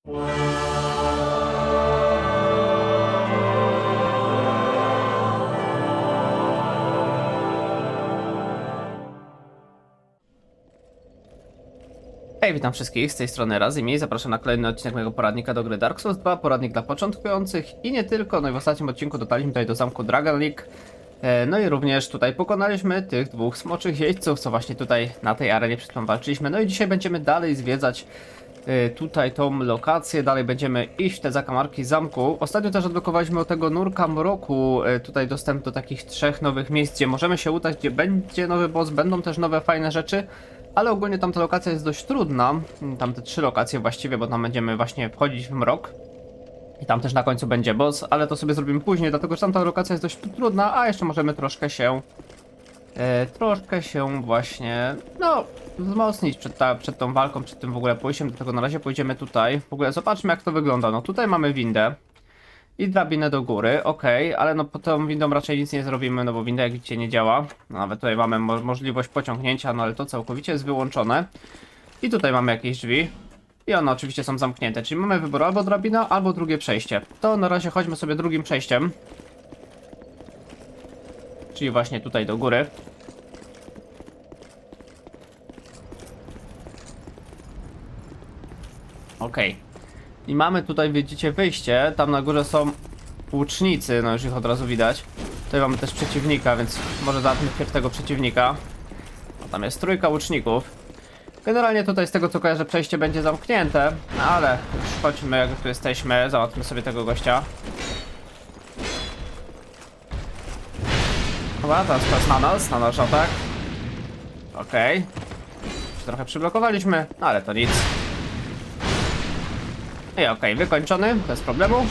Hej, witam wszystkich, z tej strony Razimi, zapraszam na kolejny odcinek mojego poradnika do gry Dark Souls 2, poradnik dla początkujących i nie tylko. No i w ostatnim odcinku dotarliśmy tutaj do zamku Dragon Lake. No i również tutaj pokonaliśmy tych dwóch smoczych jeźdźców, co właśnie tutaj na tej arenie przed chwilą walczyliśmy. No i dzisiaj będziemy dalej zwiedzać tutaj tą lokację, dalej będziemy iść w te zakamarki zamku. Ostatnio też odblokowaliśmy od tego nurka mroku tutaj dostęp do takich 3 nowych miejsc, gdzie możemy się udać, gdzie będzie nowy boss, będą też nowe fajne rzeczy. Ale ogólnie tamta lokacja jest dość trudna, tamte 3 lokacje właściwie, bo tam będziemy właśnie wchodzić w mrok. I tam też na końcu będzie boss, ale to sobie zrobimy później, dlatego że tamta lokacja jest dość trudna, a jeszcze możemy troszkę się właśnie, no, wzmocnić przed tą walką, przed tym w ogóle pójściem, dlatego na razie pójdziemy tutaj. W ogóle zobaczmy, jak to wygląda. No tutaj mamy windę i drabinę do góry, ok, ale no pod tą windą raczej nic nie zrobimy, no bo winda jak widzicie nie działa. No, nawet tutaj mamy możliwość pociągnięcia, no ale to całkowicie jest wyłączone. I tutaj mamy jakieś drzwi i one oczywiście są zamknięte, czyli mamy wybór albo drabina, albo drugie przejście. To na razie chodźmy sobie drugim przejściem, czyli właśnie tutaj do góry. Ok. I mamy tutaj, widzicie, wyjście. Tam na górze są łucznicy, no już ich od razu widać. Tutaj mamy też przeciwnika, więc może najpierw tego przeciwnika. O, tam jest 3 łuczników. Generalnie tutaj z tego co kojarzę przejście będzie zamknięte, ale już chodźmy, jak tu jesteśmy, załatwmy sobie tego gościa. Chyba, teraz czas na nasz atak. Okej. Już trochę przyblokowaliśmy, ale to nic. I okej, wykończony, bez problemu.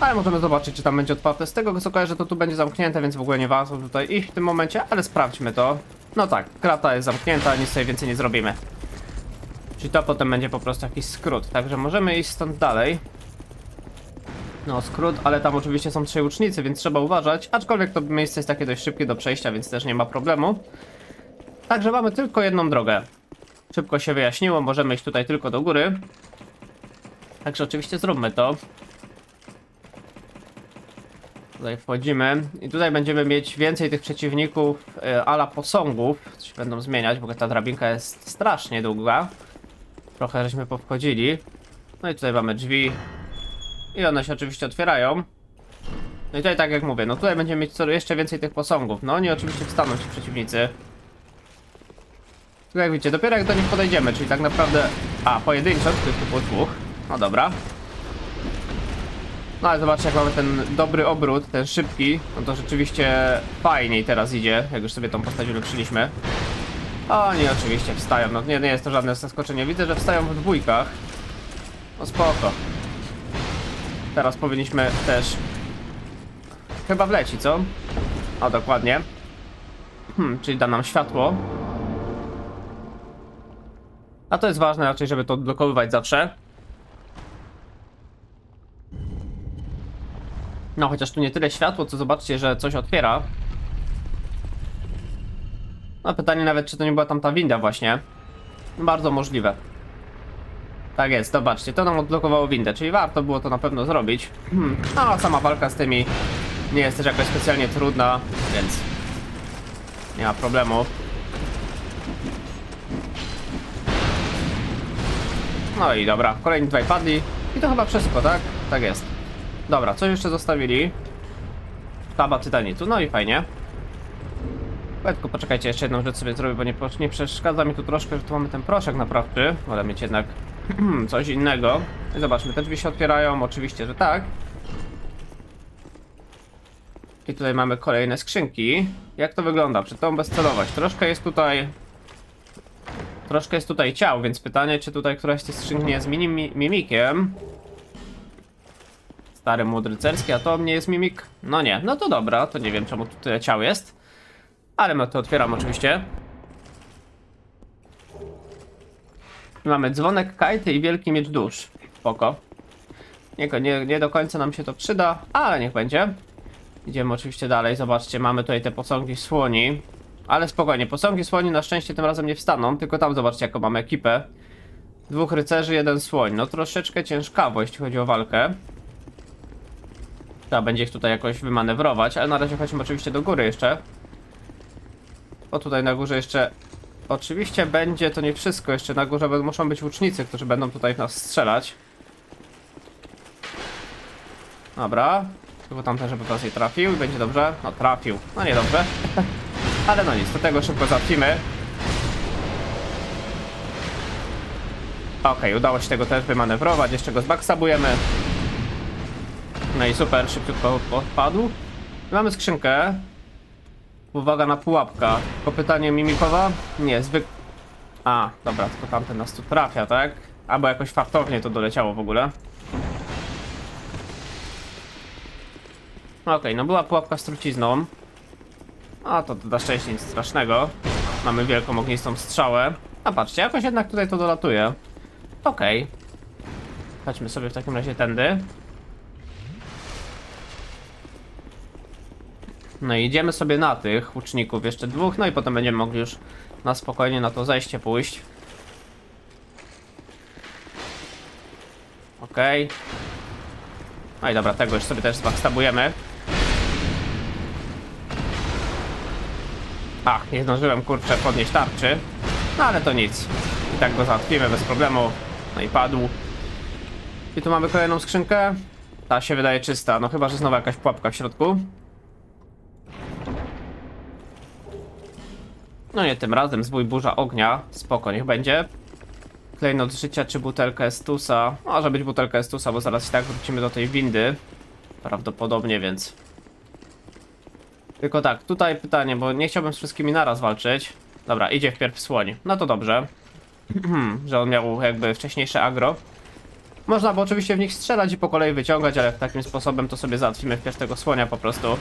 Ale możemy zobaczyć, czy tam będzie otwarte. Z tego co kojarzę, to tu będzie zamknięte, więc w ogóle nie warto tutaj iść w tym momencie, ale sprawdźmy to. No tak, krata jest zamknięta, nic sobie więcej nie zrobimy. Czyli to potem będzie po prostu jakiś skrót, także możemy iść stąd dalej. No skrót, ale tam oczywiście są 3 łucznicy, więc trzeba uważać. Aczkolwiek to miejsce jest takie dość szybkie do przejścia, więc też nie ma problemu. Także mamy tylko jedną drogę. Szybko się wyjaśniło, możemy iść tutaj tylko do góry. Także oczywiście zróbmy to. Tutaj wchodzimy i tutaj będziemy mieć więcej tych przeciwników ala posągów, co się będą zmieniać, bo ta drabinka jest strasznie długa. Trochę żeśmy powchodzili. No i tutaj mamy drzwi i one się oczywiście otwierają. No i tutaj tak jak mówię, no tutaj będziemy mieć jeszcze więcej tych posągów. No oni oczywiście wstaną ci przeciwnicy. Tylko jak widzicie, dopiero jak do nich podejdziemy, czyli tak naprawdę... A, pojedynczo, tylko tu było 2. No dobra. No ale zobaczcie, jak mamy ten dobry obrót, ten szybki, no to rzeczywiście fajniej teraz idzie, jak już sobie tą postać ulepszyliśmy. Oni oczywiście wstają, no nie jest to żadne zaskoczenie, widzę, że wstają w dwójkach. No spoko. Teraz powinniśmy też chyba wleci, co? O, dokładnie. Czyli da nam światło. A to jest ważne raczej, żeby to odblokowywać zawsze. No, chociaż tu nie tyle światło, co zobaczcie, że coś otwiera. No, pytanie nawet, czy to nie była tam ta winda właśnie. Bardzo możliwe. Tak jest, zobaczcie, to nam odblokowało windę, czyli warto było to na pewno zrobić. No, a sama walka z tymi nie jest też jakoś specjalnie trudna, więc nie ma problemu. No i dobra, kolejni 2 padli. I to chyba wszystko, tak? Tak jest. Dobra, coś jeszcze zostawili. Taba tytanitu, no i fajnie. Tylko poczekajcie, jeszcze jedną rzecz sobie zrobię, bo nie przeszkadza mi tu troszkę, że tu mamy ten proszek naprawczy. Wolę mieć jednak coś innego. I zobaczmy, te drzwi się otwierają, oczywiście, że tak. I tutaj mamy kolejne skrzynki. Jak to wygląda? Przed tą bezcelować. Troszkę jest tutaj ciał, więc pytanie, czy tutaj któraś z tych skrzynek nie jest mimikiem. Stary młody rycerski, a to nie jest mimik? No nie, no to dobra, to nie wiem czemu tu tyle ciał jest. Ale my to otwieram oczywiście. I mamy dzwonek kajty i wielki miecz dusz. Spoko. Nie do końca nam się to przyda, ale niech będzie. Idziemy oczywiście dalej, zobaczcie, mamy tutaj te posągi słoni. Ale spokojnie, posągi słoni na szczęście tym razem nie wstaną, tylko tam zobaczcie jaką mamy ekipę. 2 rycerzy, 1 słoń. No troszeczkę ciężkawo, jeśli chodzi o walkę. Trzeba będzie ich tutaj jakoś wymanewrować, ale na razie chodźmy oczywiście do góry jeszcze. O, tutaj na górze jeszcze... Oczywiście będzie to nie wszystko, jeszcze na górze muszą być łucznicy, którzy będą tutaj w nas strzelać. Dobra. Tylko tamten, żeby was jej trafił i będzie dobrze. No trafił. No nie dobrze. Ale no nic, do tego szybko załatwimy. Okej, udało się tego też wymanewrować, jeszcze go zbackstabujemy. No i super, szybciutko podpadł. Mamy skrzynkę. Uwaga na pułapka. Tylko pytanie mimikowa? Nie, A, dobra, tylko tamten nas tu trafia, tak? Albo jakoś fartownie to doleciało w ogóle. Okej, no była pułapka z trucizną. A to na szczęście nic strasznego. Mamy wielką ognistą strzałę. A patrzcie, jakoś jednak tutaj to dolatuje. Okej. Chodźmy sobie w takim razie tędy. No i idziemy sobie na tych łuczników, jeszcze 2, no i potem będziemy mogli już na spokojnie na to zejście pójść. Okej. No i dobra, tego już sobie też zbackstabujemy. Ach, nie zdążyłem, kurczę, podnieść tarczy. No ale to nic. I tak go załatwimy bez problemu. No i padł. I tu mamy kolejną skrzynkę. Ta się wydaje czysta, no chyba że znowu jakaś pułapka w środku. No nie tym razem, zbój burza ognia. Spoko, niech będzie. Klejnot życia czy butelka Estusa. Może być butelka Estusa, bo zaraz i tak wrócimy do tej windy. Prawdopodobnie, więc... Tylko tak, tutaj pytanie, bo nie chciałbym z wszystkimi naraz walczyć. Dobra, idzie wpierw słoń. No to dobrze. Że on miał jakby wcześniejsze agro. Można by oczywiście w nich strzelać i po kolei wyciągać, ale takim sposobem to sobie załatwimy wpierw tego słonia po prostu.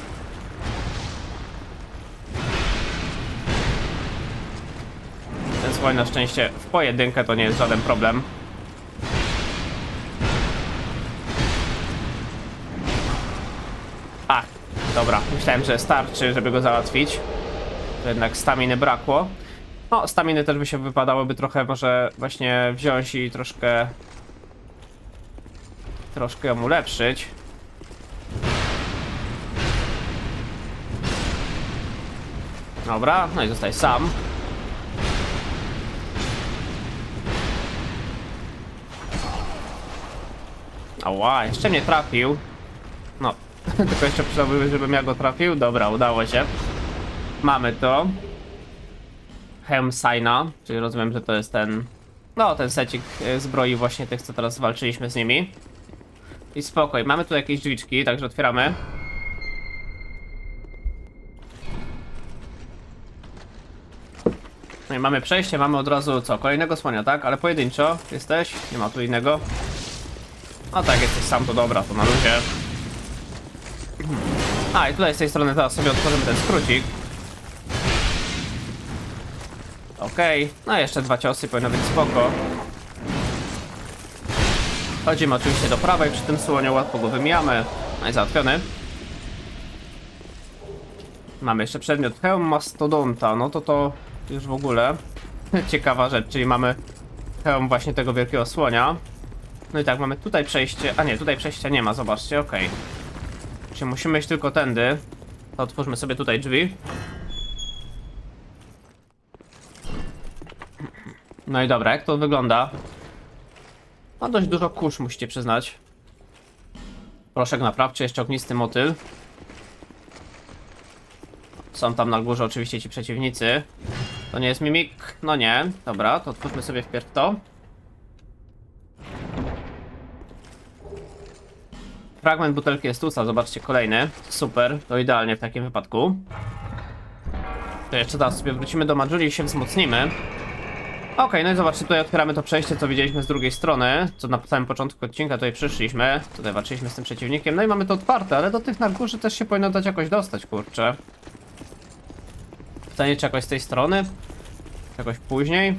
Ten słoń na szczęście w pojedynkę to nie jest żaden problem. Ach, dobra, myślałem, że starczy, żeby go załatwić. To jednak staminy brakło. No, staminy też by się wypadałoby trochę może właśnie wziąć i troszkę ją ulepszyć. Dobra, no i zostaj sam. Ała, jeszcze mnie trafił. No, tylko jeszcze przydałoby, żebym ja go trafił. Dobra, udało się. Mamy to. Hełm Saina, czyli rozumiem, że to jest ten... No, ten secik zbroi właśnie tych, co teraz walczyliśmy z nimi. I spokoj, mamy tu jakieś drzwiczki, także otwieramy. No i mamy przejście, mamy od razu co? Kolejnego słonia, tak? Ale pojedynczo jesteś? Nie ma tu innego. No tak, jesteś sam, to dobra, to na luzie. A, i tutaj z tej strony teraz sobie otworzymy ten skrócik. Okej, no jeszcze 2 ciosy, powinno być spoko. Chodzimy oczywiście do prawej przy tym słoniu, łatwo go wymijamy. No i załatwiony. Mamy jeszcze przedmiot hełm mastodonta, no to już w ogóle ciekawa rzecz, czyli mamy hełm właśnie tego wielkiego słonia. No i tak, mamy tutaj przejście, a nie, tutaj przejścia nie ma, zobaczcie, okej. Czyli musimy iść tylko tędy. To otwórzmy sobie tutaj drzwi. No i dobra, jak to wygląda? Ma dość dużo kurz, musicie przyznać. Proszek naprawczy, jeszcze ognisty motyl. Są tam na górze oczywiście ci przeciwnicy. To nie jest mimik? No nie. Dobra, to otwórzmy sobie wpierw to. Fragment butelki Estusa, zobaczcie, kolejny. Super, to idealnie w takim wypadku. To jeszcze teraz sobie wrócimy do Majuli i się wzmocnimy. Okej, no i zobaczcie, tutaj otwieramy to przejście, co widzieliśmy z drugiej strony. Co na samym początku odcinka tutaj przyszliśmy. Tutaj walczyliśmy z tym przeciwnikiem. No i mamy to otwarte, ale do tych na górze też się powinno dać jakoś dostać, kurczę. Pytanie, czy jakoś z tej strony? Czy jakoś później?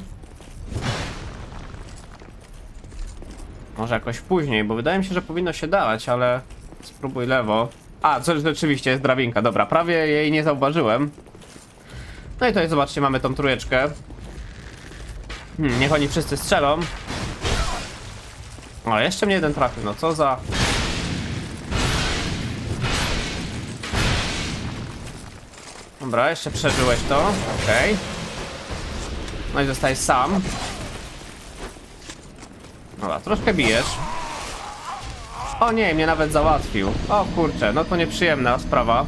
Może jakoś później, bo wydaje mi się, że powinno się dawać, ale... Spróbuj lewo. A, co rzeczywiście jest drabinka, dobra, prawie jej nie zauważyłem. No i tutaj zobaczcie, mamy tą trójeczkę. Niech oni wszyscy strzelą. O, jeszcze mnie jeden trafił, no co za... Dobra, jeszcze przeżyłeś to, okej. No i zostajesz sam. Dobra, troszkę bijesz. O nie, mnie nawet załatwił. O kurczę, no to nieprzyjemna sprawa.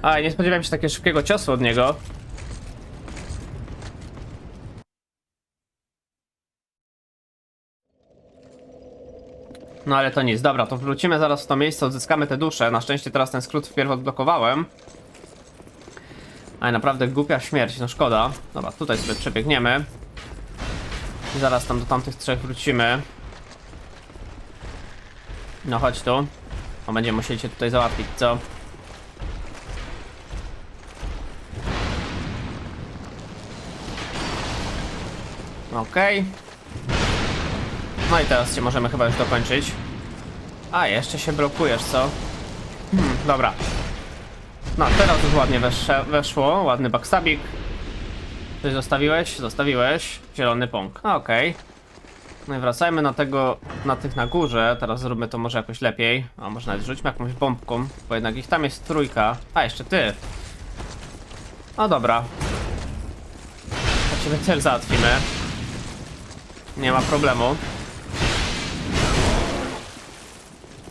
A, nie spodziewałem się takiego szybkiego ciosu od niego. No ale to nic, dobra, to wrócimy zaraz w to miejsce, odzyskamy te dusze. Na szczęście teraz ten skrót wpierw odblokowałem. Ale naprawdę głupia śmierć, no szkoda. Dobra, tutaj sobie przebiegniemy. I zaraz tam do tamtych trzech wrócimy. No chodź tu. O, będziemy musieli się tutaj załatwić, co? Okej. No i teraz cię możemy chyba już dokończyć. A, jeszcze się blokujesz, co? Dobra. No, teraz już ładnie weszło. Ładny backstabik. Coś zostawiłeś? Zostawiłeś. Zielony pąk. Okej. No i wracajmy na tego, na tych na górze. Teraz zróbmy to może jakoś lepiej. A może nawet rzućmy jakąś bombką, bo jednak ich tam jest trójka. A, jeszcze ty. No dobra. To ciebie cel załatwimy. Nie ma problemu.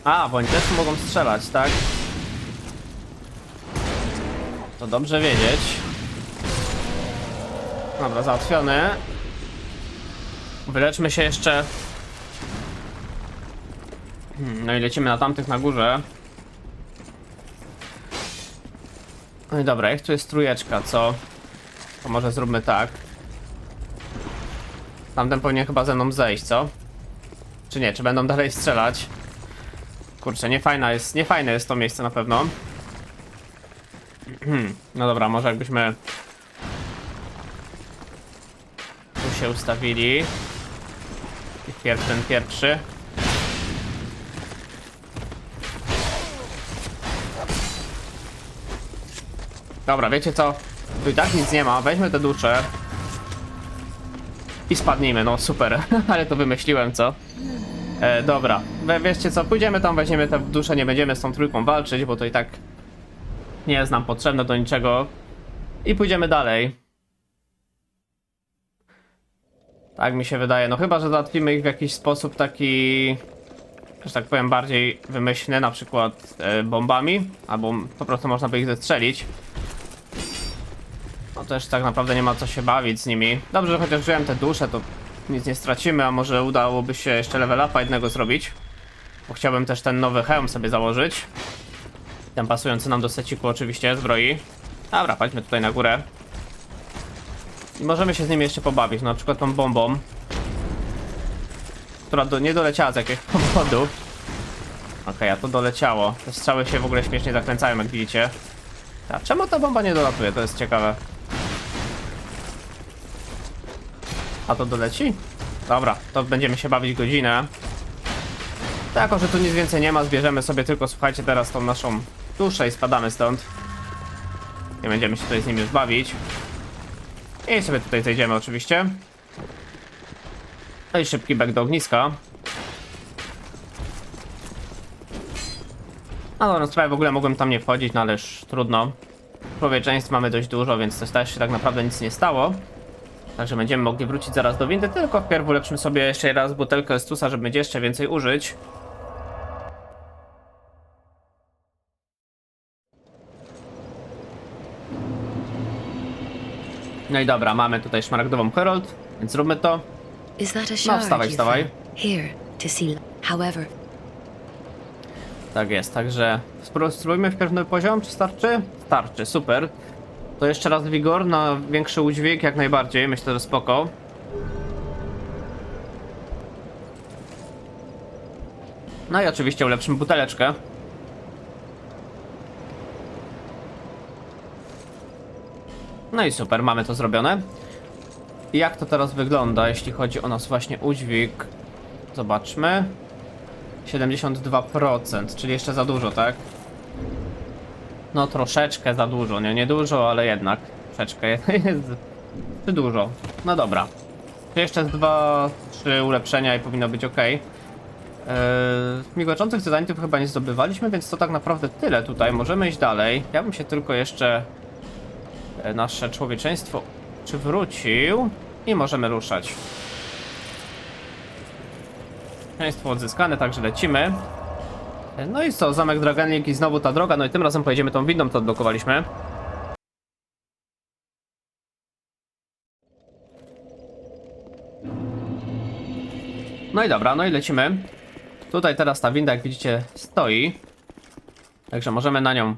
A, bo oni też mogą strzelać, tak? To dobrze wiedzieć. Dobra, załatwiony. Wyleczmy się jeszcze. No i lecimy na tamtych na górze. No i dobra, jak tu jest trójeczka, co? To może zróbmy tak. Tamten powinien chyba ze mną zejść, co? Czy nie? Czy będą dalej strzelać? Kurczę, niefajne jest to miejsce na pewno. No dobra, może jakbyśmy tu się ustawili. I wpierw ten pierwszy. Dobra, wiecie co? Tu i tak nic nie ma, weźmy te dusze. I spadnijmy, no super. Ale to wymyśliłem, co? Dobra, wiecie co? Pójdziemy tam, weźmiemy te dusze, nie będziemy z tą trójką walczyć, bo to i tak nie jest nam potrzebne do niczego. I pójdziemy dalej. Tak mi się wydaje, no chyba że załatwimy ich w jakiś sposób taki, że tak powiem, bardziej wymyślny, na przykład bombami, albo po prostu można by ich zestrzelić. No też tak naprawdę nie ma co się bawić z nimi. Dobrze, że chociaż wziąłem te dusze, to nic nie stracimy, a może udałoby się jeszcze level upa jednego zrobić. Bo chciałbym też ten nowy hełm sobie założyć. Ten pasujący nam do seciku oczywiście zbroi. Dobra, chodźmy tutaj na górę. I możemy się z nimi jeszcze pobawić, na przykład tą bombą. Która nie doleciała z jakiegoś powodu. Okej, a to doleciało. Te strzały się w ogóle śmiesznie zakręcają, jak widzicie. A czemu ta bomba nie dolatuje? To jest ciekawe. A to doleci? Dobra, to będziemy się bawić godzinę. To jako, że tu nic więcej nie ma, zbierzemy sobie tylko, słuchajcie, teraz tą naszą duszę i spadamy stąd. Nie będziemy się tutaj z nimi już bawić. I sobie tutaj zejdziemy oczywiście. No i szybki back do ogniska. A no, na sprawę w ogóle mogłem tam nie wchodzić, no ale już trudno. Człowieczeństw mamy dość dużo, więc to też się tak naprawdę nic nie stało. Także będziemy mogli wrócić zaraz do windy, tylko wpierw ulepszymy sobie jeszcze raz butelkę Estusa, żeby będzie jeszcze więcej użyć. No i dobra, mamy tutaj szmaragdową Herald, więc zróbmy to. No, wstawaj, wstawaj. Tak jest, także spróbujmy wpierw nowy poziom, czy starczy? Starczy, super. To jeszcze raz wigor na większy udźwig, jak najbardziej, myślę, że spoko. No i oczywiście ulepszymy buteleczkę. No i super, mamy to zrobione. I jak to teraz wygląda, jeśli chodzi o nas właśnie udźwig? Zobaczmy. 72%, czyli jeszcze za dużo, tak? No troszeczkę za dużo, nie dużo, ale jednak troszeczkę jest dużo. No dobra. Jeszcze z 2-3 ulepszenia i powinno być ok. Migotzących tytanitów chyba nie zdobywaliśmy, więc to tak naprawdę tyle tutaj. Możemy iść dalej. Ja bym się tylko jeszcze nasze człowieczeństwo przywrócił i możemy ruszać. Człowieczeństwo odzyskane, także lecimy. No i co, zamek Dragonlink i znowu ta droga, no i tym razem pojedziemy tą windą, to odblokowaliśmy. No i dobra, no i lecimy. Tutaj teraz ta winda, jak widzicie, stoi. Także możemy na nią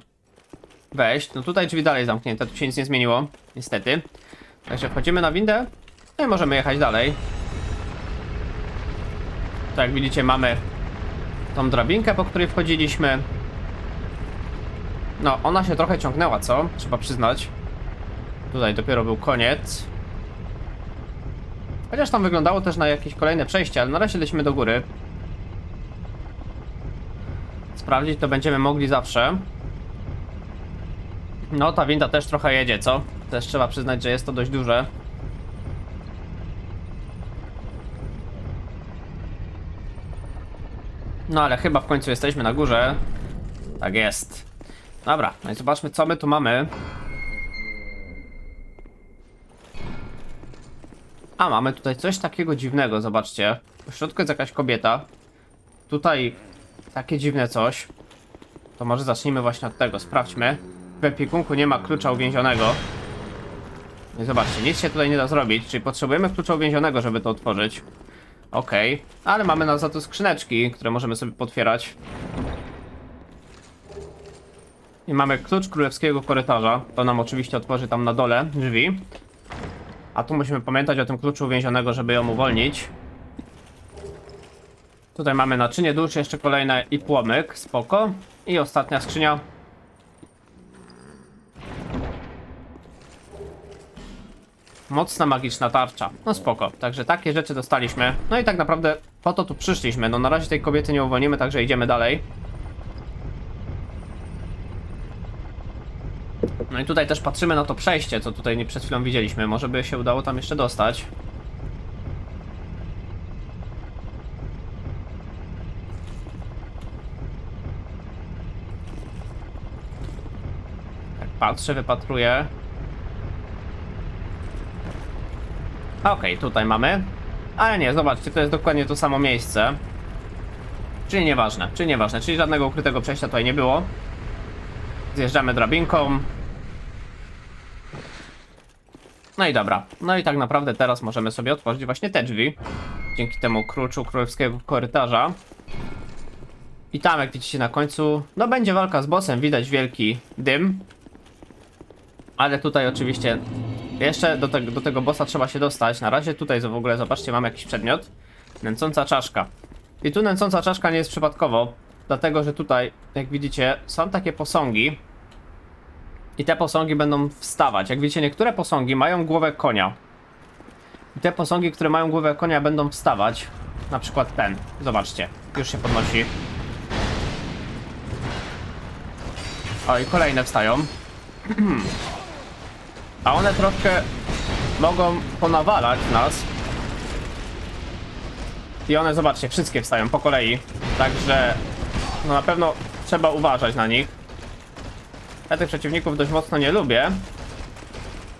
wejść. No tutaj drzwi dalej zamknięte, tu się nic nie zmieniło, niestety. Także wchodzimy na windę, no i możemy jechać dalej. Tak jak widzicie, mamy tą drabinkę, po której wchodziliśmy. No, ona się trochę ciągnęła, co? Trzeba przyznać. Tutaj dopiero był koniec. Chociaż tam wyglądało też na jakieś kolejne przejście, ale na razie lecimy do góry. Sprawdzić to będziemy mogli zawsze. No, ta winda też trochę jedzie, co? Też trzeba przyznać, że jest to dość duże. No, ale chyba w końcu jesteśmy na górze. Tak jest. Dobra, no i zobaczmy, co my tu mamy. A, mamy tutaj coś takiego dziwnego, zobaczcie. W środku jest jakaś kobieta. Tutaj takie dziwne coś. To może zacznijmy właśnie od tego, sprawdźmy. W ekwipunku nie ma klucza uwięzionego. No i zobaczcie, nic się tutaj nie da zrobić, czyli potrzebujemy klucza uwięzionego, żeby to otworzyć. Okej, ale mamy za to skrzyneczki, które możemy sobie potwierać. I mamy klucz królewskiego korytarza. To nam oczywiście otworzy tam na dole drzwi. A tu musimy pamiętać o tym kluczu uwięzionego, żeby ją uwolnić. Tutaj mamy naczynie dusz, jeszcze kolejne i płomyk, spoko. I ostatnia skrzynia. Mocna magiczna tarcza, no spoko. Także takie rzeczy dostaliśmy. No i tak naprawdę po to tu przyszliśmy. No na razie tej kobiety nie uwolnimy, także idziemy dalej. No i tutaj też patrzymy na to przejście, co tutaj przed chwilą widzieliśmy. Może by się udało tam jeszcze dostać. Tak patrzę, wypatruję. Okej, tutaj mamy. Ale nie, zobaczcie, to jest dokładnie to samo miejsce. Czyli nieważne, czyli żadnego ukrytego przejścia tutaj nie było. Zjeżdżamy drabinką. No i dobra. No i tak naprawdę teraz możemy sobie otworzyć właśnie te drzwi. Dzięki temu kluczu królewskiego korytarza. I tam, jak widzicie na końcu, no będzie walka z bossem, widać wielki dym. Ale tutaj oczywiście jeszcze do tego bossa trzeba się dostać. Na razie tutaj w ogóle, zobaczcie, mamy jakiś przedmiot. Nęcąca czaszka. I tu nęcąca czaszka nie jest przypadkowo. Dlatego, że tutaj, jak widzicie, są takie posągi. I te posągi będą wstawać. Jak widzicie, niektóre posągi mają głowę konia. I te posągi, które mają głowę konia, będą wstawać. Na przykład ten. Zobaczcie. Już się podnosi. O, i kolejne wstają. A one troszkę mogą ponawalać nas. I one, zobaczcie, wszystkie wstają po kolei. Także no na pewno trzeba uważać na nich. Ja tych przeciwników dość mocno nie lubię.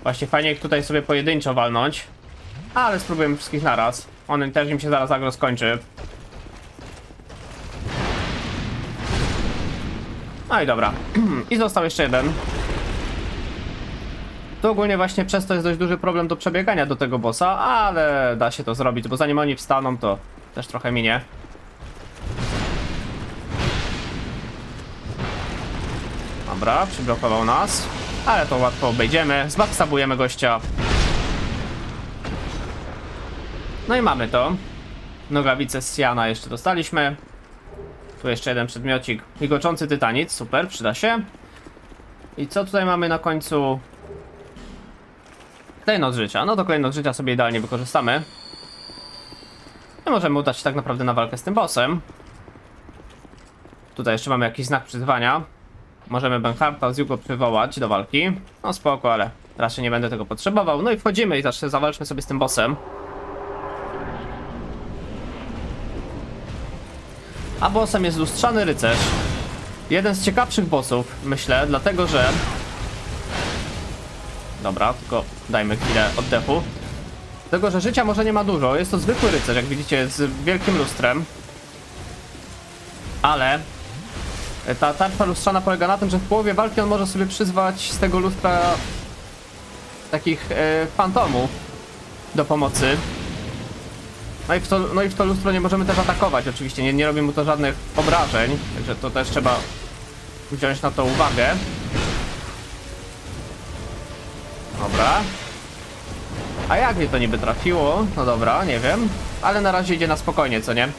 Właśnie fajnie ich tutaj sobie pojedynczo walnąć. Ale spróbujemy wszystkich naraz. On też im się zaraz agro skończy. No i dobra. I został jeszcze jeden. To ogólnie właśnie przez to jest dość duży problem do przebiegania do tego bossa, ale da się to zrobić, bo zanim oni wstaną, to też trochę minie. Dobra, przyblokował nas, ale to łatwo obejdziemy, zbackstabujemy gościa. No i mamy to. Nogawice z Siana jeszcze dostaliśmy. Tu jeszcze jeden przedmiocik. Migoczący tytanit, super, przyda się. I co tutaj mamy na końcu? Klejnot życia. No to klejnot życia sobie idealnie wykorzystamy. I możemy udać się tak naprawdę na walkę z tym bossem. Tutaj jeszcze mamy jakiś znak przyzwania. Możemy Benharta z Jugo przywołać do walki. No spoko, ale raczej nie będę tego potrzebował. No i wchodzimy i zawalczmy sobie z tym bossem. A bossem jest lustrzany rycerz. Jeden z ciekawszych bossów, myślę, dlatego że... Dobra, tylko dajmy chwilę oddechu. Dlatego, że życia może nie ma dużo. Jest to zwykły rycerz, jak widzicie, z wielkim lustrem. Ale ta tarcza lustrzana polega na tym, że w połowie walki on może sobie przyzwać z tego lustra takich fantomów do pomocy. No i w to lustro nie możemy też atakować, oczywiście. Nie robi mu to żadnych obrażeń, także to też trzeba wziąć na to uwagę. Dobra. A jak mnie to niby trafiło? No dobra, nie wiem. Ale na razie idzie na spokojnie, co nie?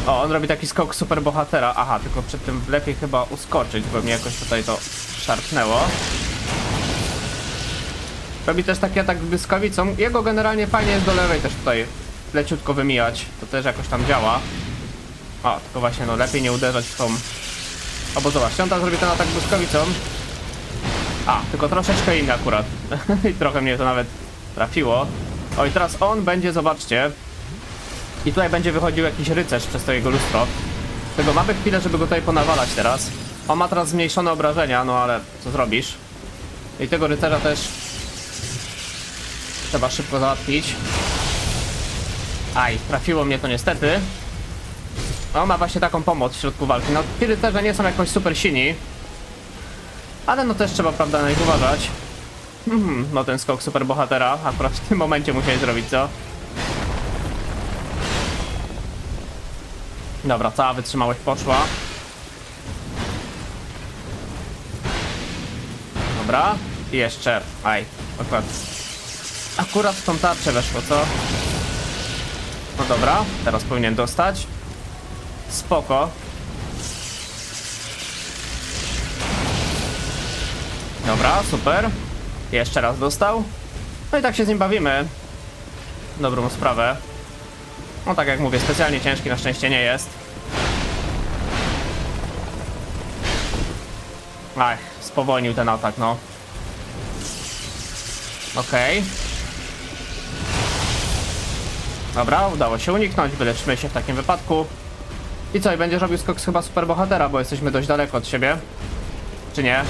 O, on robi taki skok super bohatera. Aha, tylko przed tym lepiej chyba uskoczyć, bo mnie jakoś tutaj to szarpnęło. Robi też taki atak błyskawicą. Jego generalnie fajnie jest do lewej też tutaj leciutko wymijać. To też jakoś tam działa. O, tylko właśnie no lepiej nie uderzać w tą... O, bo zobaczcie, on tam zrobi ten atak błyskawicą. A, tylko troszeczkę inny akurat. I trochę mnie to nawet trafiło. O, i teraz on będzie, zobaczcie. I tutaj będzie wychodził jakiś rycerz przez to jego lustro. Tego mamy chwilę, żeby go tutaj ponawalać teraz. On ma teraz zmniejszone obrażenia, no ale co zrobisz? I tego rycerza też trzeba szybko załatwić. Aj, trafiło mnie to niestety. On ma właśnie taką pomoc w środku walki. No, ci rycerze nie są jakoś super silni. Ale no też trzeba, prawda, na nich uważać. No ten skok super bohatera akurat w tym momencie musieli zrobić, co? Dobra, cała wytrzymałość poszła. Dobra, i jeszcze. Aj, akurat w tą tarczę weszło, co? No dobra, teraz powinien dostać. Spoko. Dobra, super. Jeszcze raz dostał. No i tak się z nim bawimy. Dobrą sprawę. No tak jak mówię, specjalnie ciężki na szczęście nie jest. Ach, spowolnił ten atak, no. Okej. Dobra, udało się uniknąć, wyleczmy się w takim wypadku. I co, i będziesz robił skok chyba super bohatera, bo jesteśmy dość daleko od siebie. Czy nie?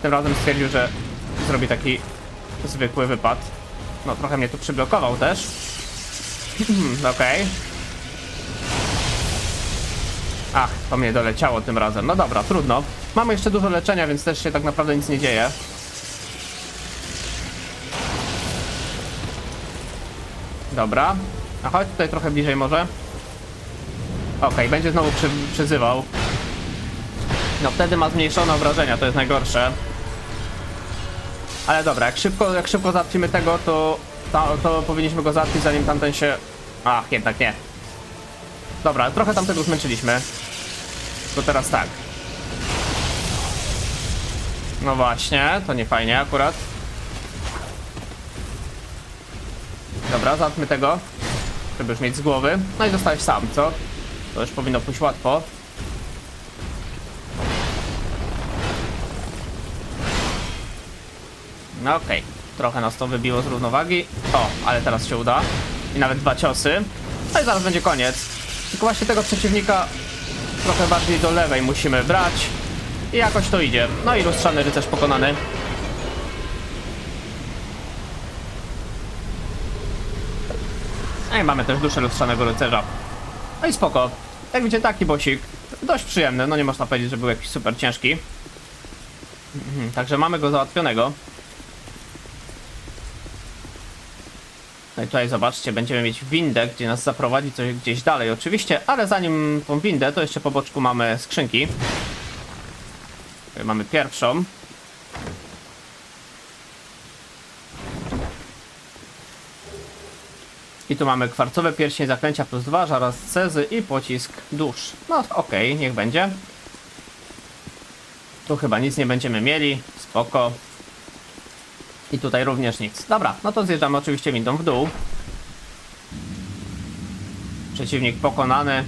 Tym razem stwierdził, że zrobi taki zwykły wypad. No, trochę mnie tu przyblokował też. Okej. Ach, to mnie doleciało tym razem. No dobra, trudno. Mamy jeszcze dużo leczenia, więc też się tak naprawdę nic nie dzieje. Dobra. A chodź tutaj trochę bliżej może. Okej, będzie znowu przyzywał. No wtedy ma zmniejszone obrażenia, to jest najgorsze. Ale dobra, jak szybko załatwimy tego, to powinniśmy go załatwić, zanim tamten się... Ach, jednak nie. Dobra, trochę tamtego zmęczyliśmy. To teraz tak. No właśnie, to nie fajnie akurat. Dobra, załatwmy tego, żeby już mieć z głowy. No i zostałeś sam, co? To już powinno pójść łatwo. No okej, trochę nas to wybiło z równowagi. O, ale teraz się uda. I nawet 2 ciosy. No i zaraz będzie koniec. Tylko właśnie tego przeciwnika trochę bardziej do lewej musimy brać. I jakoś to idzie. No i lustrzany rycerz pokonany. No i mamy też duszę lustrzanego rycerza. No i spoko. Jak widzicie, taki bossik dość przyjemny. No nie można powiedzieć, że był jakiś super ciężki. Także mamy go załatwionego. No i tutaj zobaczcie, będziemy mieć windę, gdzie nas zaprowadzi coś gdzieś dalej oczywiście, ale zanim tą windę, to jeszcze po boczku mamy skrzynki. Tutaj mamy pierwszą. I tu mamy kwarcowe pierścień zaklęcia +2, żaraz cezy i pocisk dusz. No okej, niech będzie. Tu chyba nic nie będziemy mieli, spoko. I tutaj również nic. Dobra, no to zjeżdżamy oczywiście windą w dół. Przeciwnik pokonany.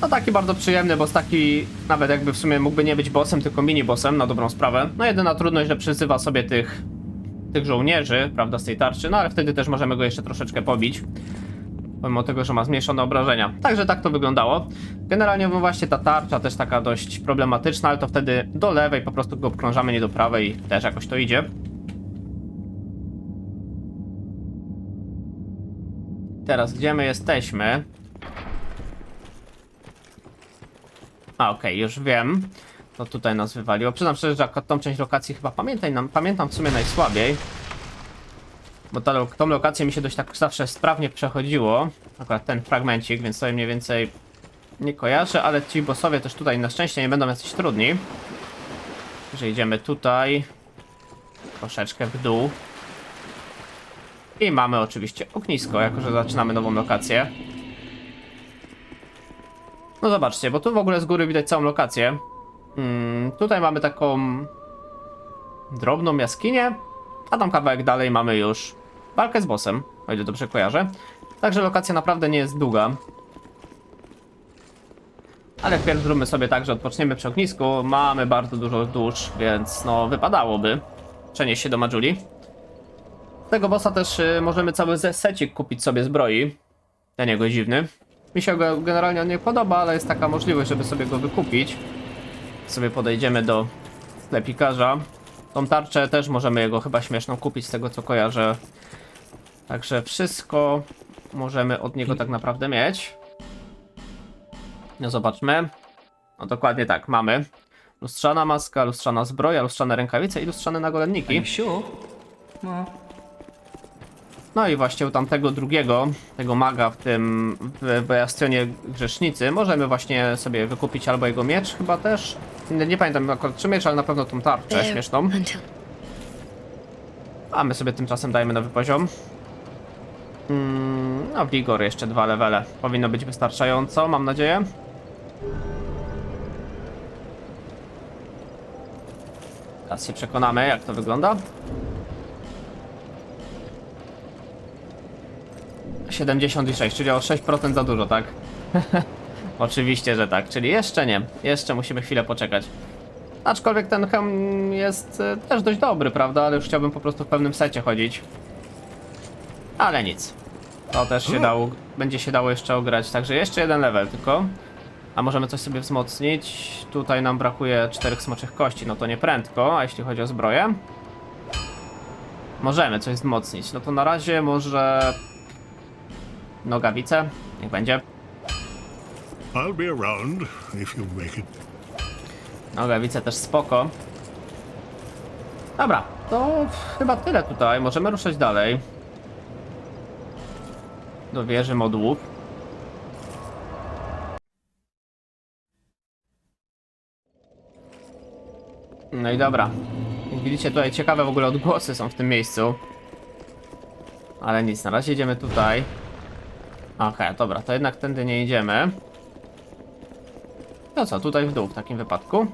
No taki bardzo przyjemny, bo taki nawet jakby w sumie mógłby nie być bossem, tylko mini bossem na dobrą sprawę. No jedyna trudność, że przyzywa sobie tych żołnierzy, prawda, z tej tarczy, no ale wtedy też możemy go jeszcze troszeczkę pobić. pomimo tego, że ma zmniejszone obrażenia. Także tak to wyglądało. Generalnie no właśnie ta tarcza też taka dość problematyczna, ale to wtedy do lewej po prostu go obkrążamy, nie do prawej i też jakoś to idzie. Teraz gdzie my jesteśmy? A okej, już wiem. To tutaj nas wywaliło. Przyznam szczerze, że akurat tą część lokacji chyba pamiętam w sumie najsłabiej. Bo tą lokację mi się dość tak zawsze sprawnie przechodziło. Akurat ten fragmencik, więc sobie mniej więcej nie kojarzę, ale ci bossowie też tutaj na szczęście nie będą jacyś trudni. Że idziemy tutaj. Troszeczkę w dół. I mamy oczywiście ognisko, jako że zaczynamy nową lokację. No zobaczcie, bo tu w ogóle z góry widać całą lokację. Tutaj mamy taką drobną jaskinię, a tam kawałek dalej mamy już walkę z bossem, o ile dobrze kojarzę. Także lokacja naprawdę nie jest długa. Ale wpierw zróbmy sobie tak, że odpoczniemy przy ognisku. Mamy bardzo dużo dusz, więc no wypadałoby przenieść się do Majuli. Z tego bossa też możemy cały secik kupić sobie zbroi. Ten jego dziwny. Mi się go generalnie nie podoba, ale jest taka możliwość, żeby sobie go wykupić. Sobie podejdziemy do sklepikarza. Tą tarczę też możemy jego chyba śmieszną kupić, z tego co kojarzę. Także wszystko możemy od niego tak naprawdę mieć. No zobaczmy. No dokładnie tak, mamy lustrzana maska, lustrzana zbroja, lustrzane rękawice i lustrzane nagolenniki. No i właśnie u tamtego drugiego, tego maga w bastionie grzesznicy, możemy właśnie sobie wykupić albo jego miecz chyba też. Nie pamiętam akurat czy miecz, ale na pewno tą tarczę śmieszną. A my sobie tymczasem dajemy nowy poziom. No Vigor jeszcze 2 levele. Powinno być wystarczająco, mam nadzieję. Teraz się przekonamy, jak to wygląda. 76, czyli o 6% za dużo, tak? Oczywiście, że tak, czyli jeszcze nie. Jeszcze musimy chwilę poczekać. Aczkolwiek ten hełm jest też dość dobry, prawda? Ale już chciałbym po prostu w pewnym secie chodzić. Ale nic. To też się dało, będzie się dało jeszcze ograć, także jeszcze jeden level tylko. A możemy coś sobie wzmocnić. Tutaj nam brakuje 4 smoczych kości, no to nie prędko, a jeśli chodzi o zbroję? Możemy coś wzmocnić, no to na razie może... nogawice, niech będzie. I'll be around if you make it. Nogawice też spoko. Dobra, to chyba tyle tutaj. Możemy ruszać dalej. Do wieży modułów. No i dobra. Jak widzicie tutaj ciekawe w ogóle odgłosy są w tym miejscu. Ale nic, na razie idziemy tutaj. Okej, dobra, to jednak tędy nie idziemy. No co, tutaj w dół w takim wypadku.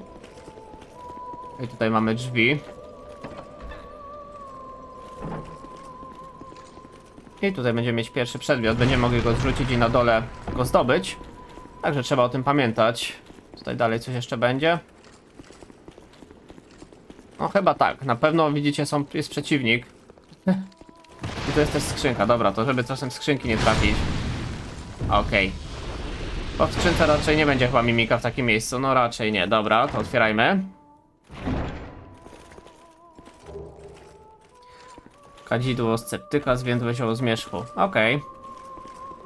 I tutaj mamy drzwi. I tutaj będziemy mieć pierwszy przedmiot. Będziemy mogli go zrzucić i na dole go zdobyć. Także trzeba o tym pamiętać. Tutaj dalej coś jeszcze będzie. No chyba tak. Na pewno widzicie, jest przeciwnik. I to jest też skrzynka. Dobra, to żeby czasem skrzynki nie trafić. Okej. Po skrzynce raczej nie będzie chyba mimika w takim miejscu. No raczej nie. Dobra, to otwierajmy. Kadzidło sceptyka, zwiędłe zioło zmierzchu. Okej.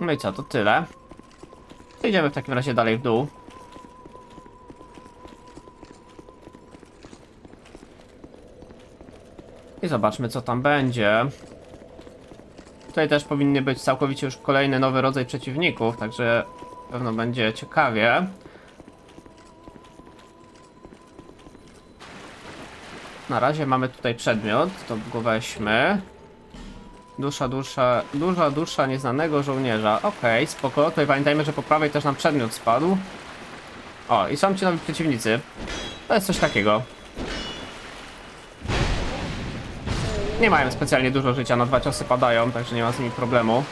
No i co, to tyle. To idziemy w takim razie dalej w dół. I zobaczmy, co tam będzie. Tutaj też powinny być całkowicie już kolejny nowy rodzaj przeciwników, także pewno będzie ciekawie. Na razie mamy tutaj przedmiot, to go weźmy. Duża dusza nieznanego żołnierza. Okej, spoko. Tutaj pamiętajmy, że po prawej też nam przedmiot spadł. O, i są ci nowi przeciwnicy. To jest coś takiego. Nie mają specjalnie dużo życia, na 2 ciosy padają, także nie ma z nimi problemu.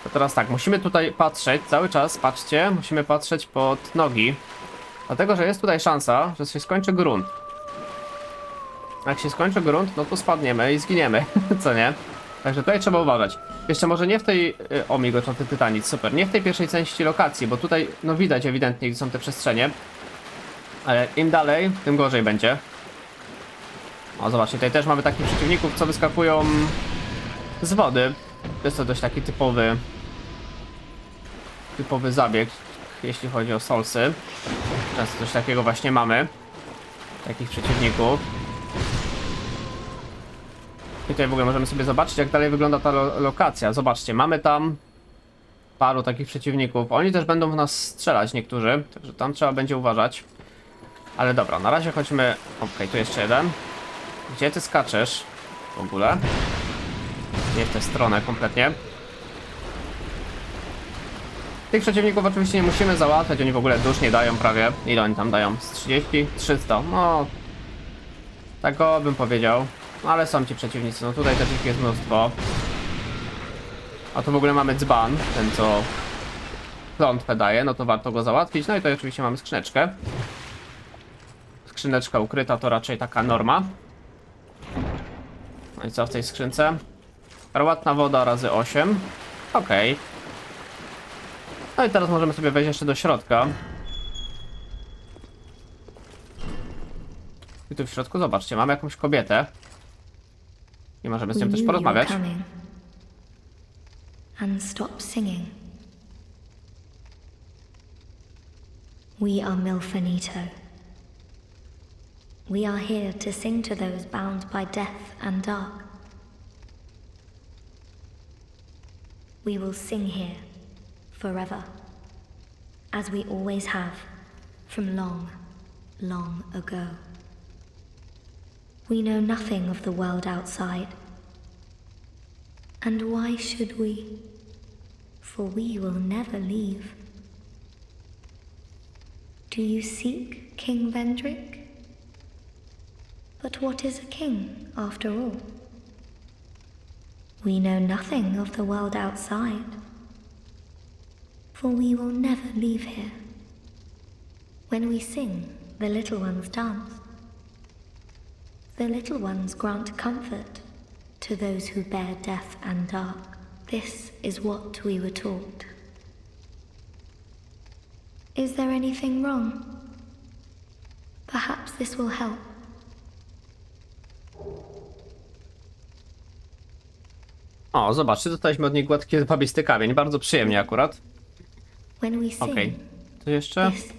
To teraz tak, musimy tutaj patrzeć, cały czas, patrzcie, musimy patrzeć pod nogi. Dlatego, że jest tutaj szansa, że się skończy grunt. Jak się skończy grunt, no to spadniemy i zginiemy, co nie? Także tutaj trzeba uważać. Jeszcze może nie w tej... O, migoczący tytanit, super. Nie w tej pierwszej części lokacji, bo tutaj no widać ewidentnie, gdzie są te przestrzenie. Ale im dalej, tym gorzej będzie. O, zobaczcie, tutaj też mamy takich przeciwników, co wyskakują z wody. Jest to dość taki typowy zabieg, jeśli chodzi o Soulsy. Często coś takiego właśnie mamy. Takich przeciwników. I tutaj w ogóle możemy sobie zobaczyć, jak dalej wygląda ta lokacja. Zobaczcie, mamy tam paru takich przeciwników. Oni też będą w nas strzelać niektórzy, także tam trzeba będzie uważać. Ale dobra, na razie chodźmy... Okej, tu jeszcze jeden. Gdzie ty skaczesz w ogóle? Nie w tę stronę kompletnie. Tych przeciwników oczywiście nie musimy załatwiać, oni w ogóle dusz nie dają prawie. Ile oni tam dają? Z 30? 300. No... Tak o bym powiedział. No, ale są ci przeciwnicy, no tutaj też ich jest mnóstwo. A tu w ogóle mamy dzban, ten co klątwę daje, no to warto go załatwić. No i tutaj oczywiście mamy skrzyneczkę. Skrzyneczka ukryta to raczej taka norma. No i co w tej skrzynce? Perłatna woda razy 8. Okej. No i teraz możemy sobie wejść jeszcze do środka. I tu w środku, zobaczcie, mamy jakąś kobietę. I możemy z nią też porozmawiać. And stop singing. We are Milfanito. We are here to sing to those bound by death and dark. We will sing here forever, as we always have from long, long ago. We know nothing of the world outside. And why should we? For we will never leave. Do you seek King Vendrick? But what is a king, after all? We know nothing of the world outside. For we will never leave here. When we sing, the little ones dance. The little ones grant comfort to those who bear death and dark. This is what we were taught. Is there anything wrong? Perhaps this will help. O, zobaczcie, dostaliśmy od niej gładki jedwabisty kamień, bardzo przyjemnie akurat. When we sing, Okej. To jeszcze? this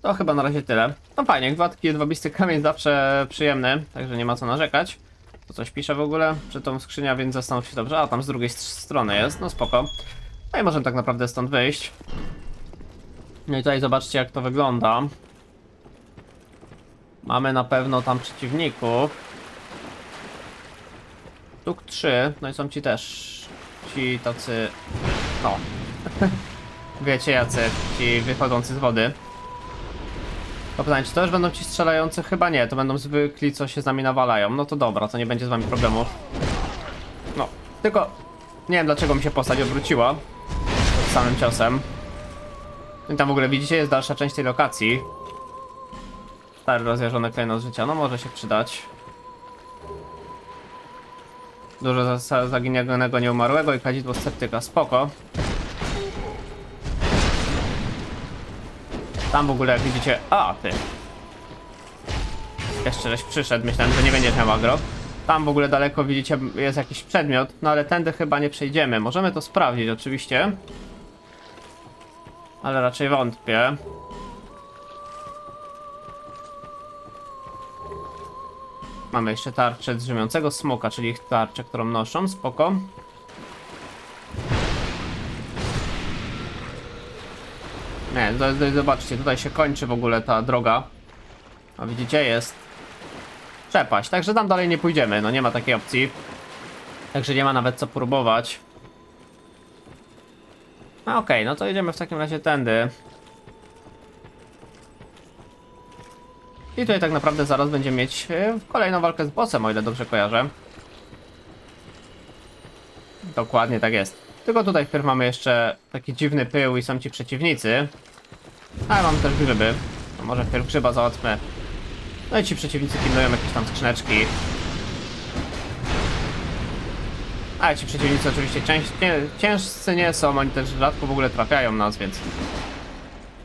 To chyba na razie tyle. No fajnie, gładki jedwabisty kamień zawsze przyjemny, także nie ma co narzekać. To coś pisze w ogóle przy tą skrzynia, więc zastanów się dobrze. A tam z drugiej strony jest, no spoko. No i możemy tak naprawdę stąd wyjść. No i tutaj zobaczcie, jak to wygląda. Mamy na pewno tam przeciwników. Tuk 3, no i są ci też ci tacy, no wiecie jacy, ci wychodzący z wody. To pytanie, czy to już będą ci strzelający? Chyba nie, to będą zwykli, co się z nami nawalają. No to dobra, to nie będzie z wami problemów. No, tylko nie wiem dlaczego mi się postać obróciła przed samym ciosem. I tam w ogóle widzicie, jest dalsza część tej lokacji. Stary rozjarzony klejnot życia, no może się przydać. Dużo zaginionego nieumarłego i kadzidło sceptyka, spoko. Tam w ogóle jak widzicie... A, ty. Jeszcze żeś przyszedł, myślałem, że nie będziesz miał agro. Tam w ogóle daleko widzicie jest jakiś przedmiot, no ale tędy chyba nie przejdziemy. Możemy to sprawdzić oczywiście. Ale raczej wątpię. Mamy jeszcze tarczę drzemiącego smoka, czyli ich tarczę, którą noszą, spoko. Nie, zobaczcie, tutaj się kończy w ogóle ta droga. A widzicie, jest przepaść, także tam dalej nie pójdziemy, no nie ma takiej opcji. Także nie ma nawet co próbować. No okej, no to idziemy w takim razie tędy. I tutaj tak naprawdę zaraz będziemy mieć kolejną walkę z bossem, o ile dobrze kojarzę. Dokładnie tak jest. Tylko tutaj wpierw mamy jeszcze taki dziwny pył i są ci przeciwnicy. Ale mamy też grzyby. To może wpierw grzyba załatwmy. No i ci przeciwnicy pilnują jakieś tam skrzyneczki. Ale ci przeciwnicy oczywiście ciężcy nie są, oni też rzadko w ogóle trafiają nas, więc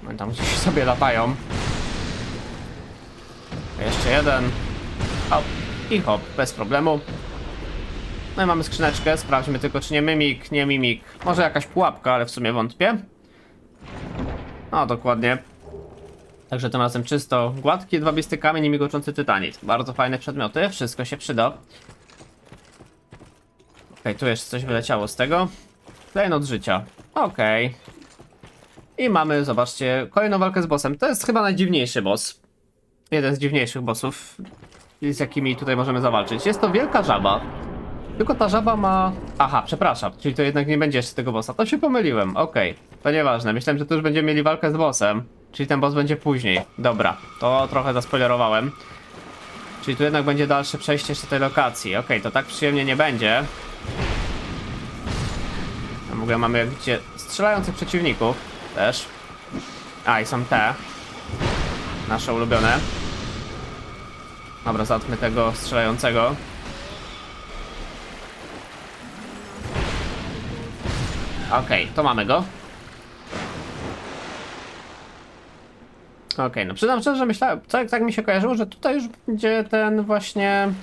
oni tam gdzieś sobie latają. Jeszcze jeden. Hop i hop, bez problemu. No i mamy skrzyneczkę, sprawdźmy tylko czy nie mimik, nie mimik. Może jakaś pułapka, ale w sumie wątpię. No dokładnie. Także tym razem czysto, gładki, jedwabisty kamień i migoczący tytanit. Bardzo fajne przedmioty, wszystko się przyda. Okej, tu jeszcze coś wyleciało z tego. Klejnot życia. Okej. I mamy, zobaczcie, kolejną walkę z bossem. To jest chyba najdziwniejszy boss. Jeden z dziwniejszych bossów, z jakimi tutaj możemy zawalczyć. Jest to wielka żaba. Tylko ta żaba ma... Aha, przepraszam, czyli to jednak nie będzie jeszcze tego bossa. To się pomyliłem, okej. To nieważne, myślałem, że tu już będziemy mieli walkę z bossem. Czyli ten boss będzie później. Dobra, to trochę zaspoilerowałem. Czyli tu jednak będzie dalsze przejście jeszcze tej lokacji. Okej, to tak przyjemnie nie będzie. A w ogóle mamy jak widzicie strzelających przeciwników też. A i są te nasze ulubione. Dobra, załatwmy tego strzelającego. Okej, to mamy go. Okej, no przyznam szczerze, że myślałem, tak mi się kojarzyło, że tutaj już będzie ten właśnie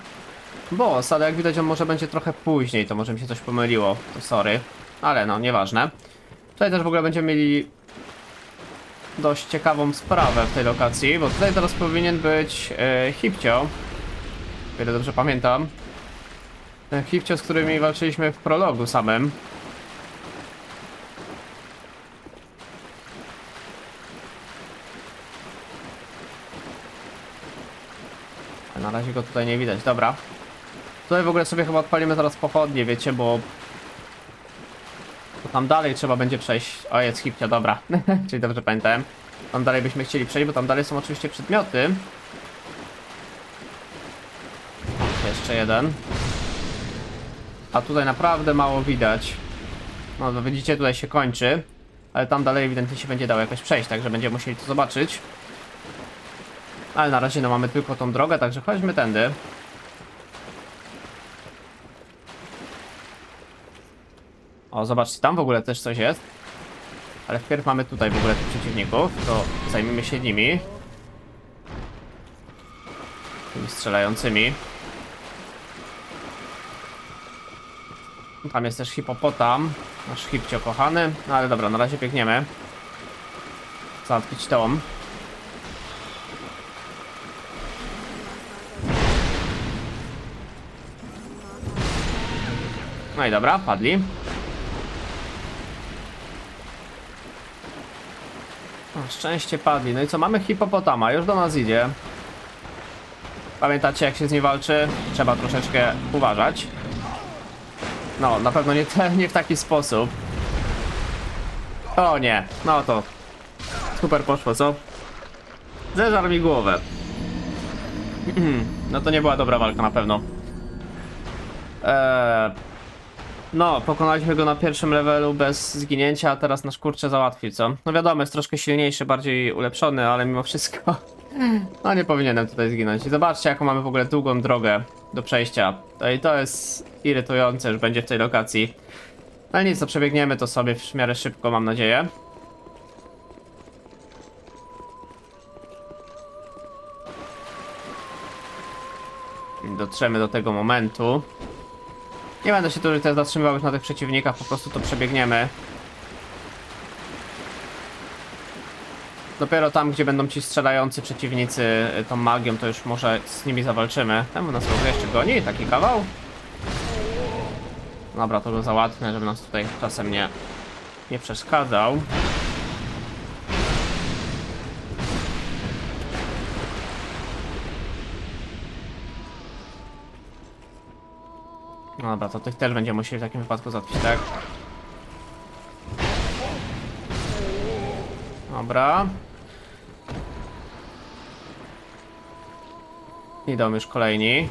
boss, ale jak widać on może będzie trochę później, to może mi się coś pomyliło, to sorry, ale no, nieważne. Tutaj też w ogóle będziemy mieli dość ciekawą sprawę w tej lokacji, bo tutaj teraz powinien być Hipcio, o ile dobrze pamiętam. Ten Hipcio, z którymi walczyliśmy w prologu samym. Na razie go tutaj nie widać, dobra. Tutaj w ogóle sobie chyba odpalimy zaraz pochodnie, wiecie, bo tam dalej trzeba będzie przejść. O, jest Hipcia, dobra. Czyli dobrze pamiętałem. Tam dalej byśmy chcieli przejść, bo tam dalej są oczywiście przedmioty. Jeszcze jeden. A tutaj naprawdę mało widać. No, to widzicie, tutaj się kończy. Ale tam dalej ewidentnie się będzie dało jakoś przejść, także będziemy musieli to zobaczyć. Ale na razie no mamy tylko tą drogę, także chodźmy tędy. O, zobaczcie, tam w ogóle też coś jest. Ale wpierw mamy tutaj w ogóle tych przeciwników, to zajmijmy się nimi. Tymi strzelającymi. Tam jest też hipopotam, nasz hipcio kochany. No ale dobra, na razie biegniemy. Załatwić tom. No i dobra, padli. O, szczęście padli. No i co, mamy hipopotama, już do nas idzie. Pamiętacie jak się z nim walczy? Trzeba troszeczkę uważać. No, na pewno nie w taki sposób. O nie, no to super poszło, co? Zeżar mi głowę. No to nie była dobra walka na pewno. No, pokonaliśmy go na pierwszym levelu bez zginięcia, a teraz nasz kurczę załatwił, co? No wiadomo, jest troszkę silniejszy, bardziej ulepszony, ale mimo wszystko no nie powinienem tutaj zginąć. I zobaczcie, jaką mamy w ogóle długą drogę do przejścia. I to jest irytujące, że będzie w tej lokacji. Ale nic, to przebiegniemy to sobie w miarę szybko, mam nadzieję. I dotrzemy do tego momentu. Nie będę się tu teraz zatrzymywał już na tych przeciwnikach, po prostu to przebiegniemy. Dopiero tam, gdzie będą ci strzelający przeciwnicy tą magią, to już może z nimi zawalczymy. Ten nas w ogóle jeszcze goni, taki kawał. Dobra, to go załatwmy, żeby nas tutaj czasem nie przeszkadzał. No dobra, to tych też będziemy musieli w takim wypadku załatwić, tak? Dobra. Idą już kolejni.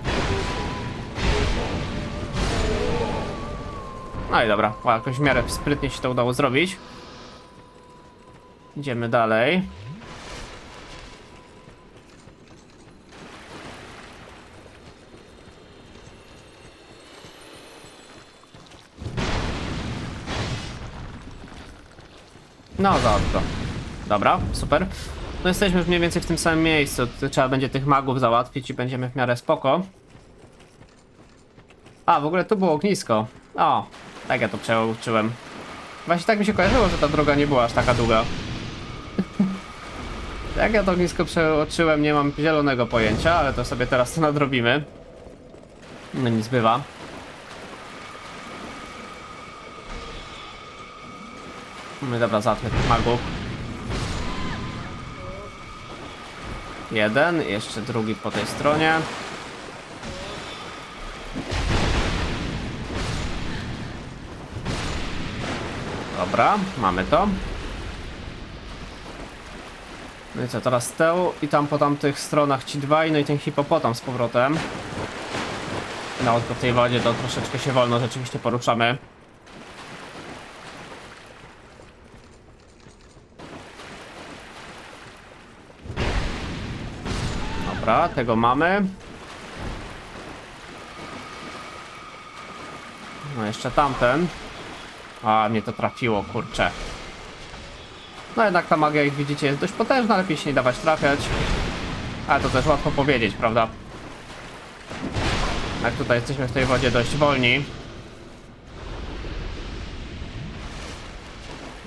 No i dobra, jakoś w miarę sprytnie się to udało zrobić. Idziemy dalej. No to. Dobra, super. No jesteśmy już mniej więcej w tym samym miejscu. Trzeba będzie tych magów załatwić i będziemy w miarę spoko. A, w ogóle tu było ognisko. O, tak ja to przeoczyłem. Właśnie tak mi się kojarzyło, że ta droga nie była aż taka długa. Jak ja to ognisko przeoczyłem, nie mam zielonego pojęcia, ale to sobie teraz to nadrobimy. No nic bywa. No i dobra, załatwię tych magów. Jeden, jeszcze drugi po tej stronie. Dobra, mamy to. No i co, teraz tył i tam po tamtych stronach ci dwaj, no i ten hipopotam z powrotem. No, tylko w tej wodzie to troszeczkę się wolno rzeczywiście poruszamy. Dobra, tego mamy. No jeszcze tamten. A, mnie to trafiło, kurczę. No jednak ta magia, jak widzicie, jest dość potężna, lepiej się nie dawać trafiać. Ale to też łatwo powiedzieć, prawda? Jak tutaj jesteśmy w tej wodzie dość wolni.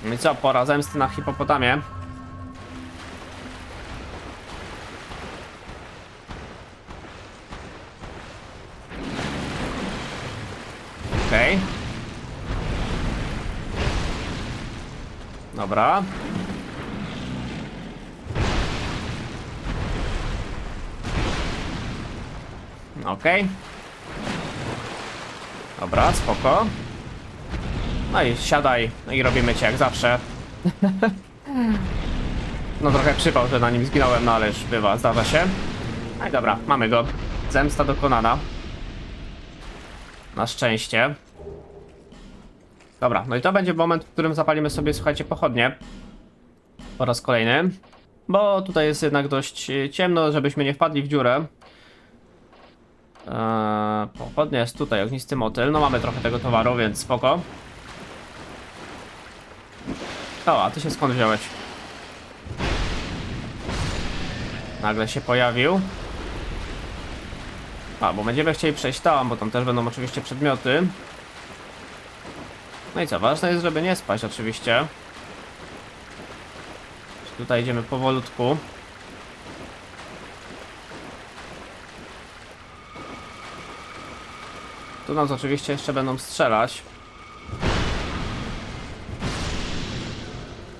No i co, pora zemsty na hipopotamie. Okej. Dobra. Okej. Dobra, spoko. No i siadaj. No i robimy cię jak zawsze. No trochę przypał, że na nim zginąłem, no ale już bywa, zdarza się. No i dobra, mamy go. Zemsta dokonana. Na szczęście. Dobra, no i to będzie moment, w którym zapalimy sobie, słuchajcie, pochodnie. Po raz kolejny. Bo tutaj jest jednak dość ciemno, żebyśmy nie wpadli w dziurę. Pochodnia jest tutaj, ognisty motyl. No mamy trochę tego towaru, więc spoko. O, a ty się skąd wziąłeś? Nagle się pojawił. A, bo będziemy chcieli przejść tam, bo tam też będą oczywiście przedmioty. No i co, ważne jest, żeby nie spaść oczywiście. Tutaj idziemy powolutku. Tu nas oczywiście jeszcze będą strzelać.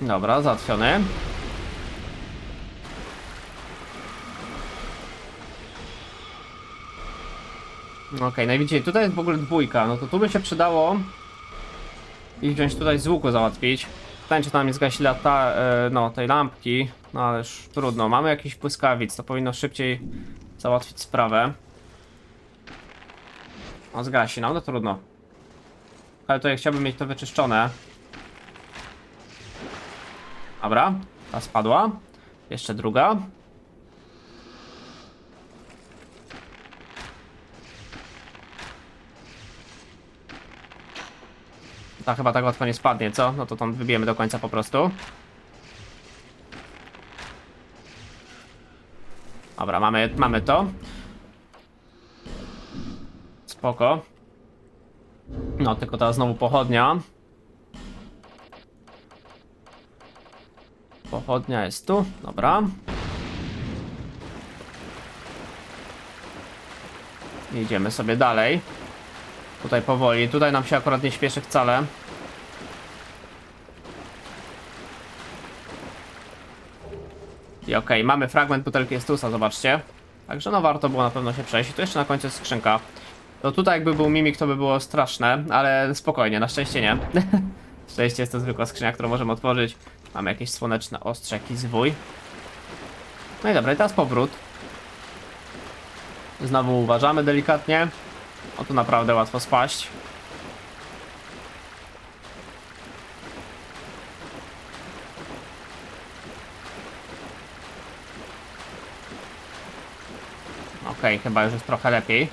Dobra, załatwiony. Okej, no i widzicie, tutaj jest w ogóle dwójka. No to tu by się przydało ich wziąć tutaj z łuku załatwić. Pytanie, czy tam nie zgasi no, tej lampki. No ale już trudno. Mamy jakiś błyskawic, to powinno szybciej załatwić sprawę. O, zgasi nam, no trudno. Ale tutaj chciałbym mieć to wyczyszczone. Dobra, ta spadła. Jeszcze druga. Ta chyba tak łatwo nie spadnie, co? No to tam wybijemy do końca po prostu. Dobra, mamy to. Spoko. No, tylko teraz znowu pochodnia. Pochodnia jest tu, dobra. Idziemy sobie dalej. Tutaj powoli, tutaj nam się akurat nie śpieszy wcale. I okej, mamy fragment butelki Estusa, zobaczcie. Także no warto było na pewno się przejść. I tu jeszcze na końcu jest skrzynka. To tutaj jakby był mimik, to by było straszne, ale spokojnie, na szczęście nie. Na szczęście jest to zwykła skrzynia, którą możemy otworzyć. Mamy jakieś słoneczne ostrze, jakiś zwój. No i dobra, i teraz powrót. Znowu uważamy delikatnie. O, tu naprawdę łatwo spaść. Okej, chyba już jest trochę lepiej.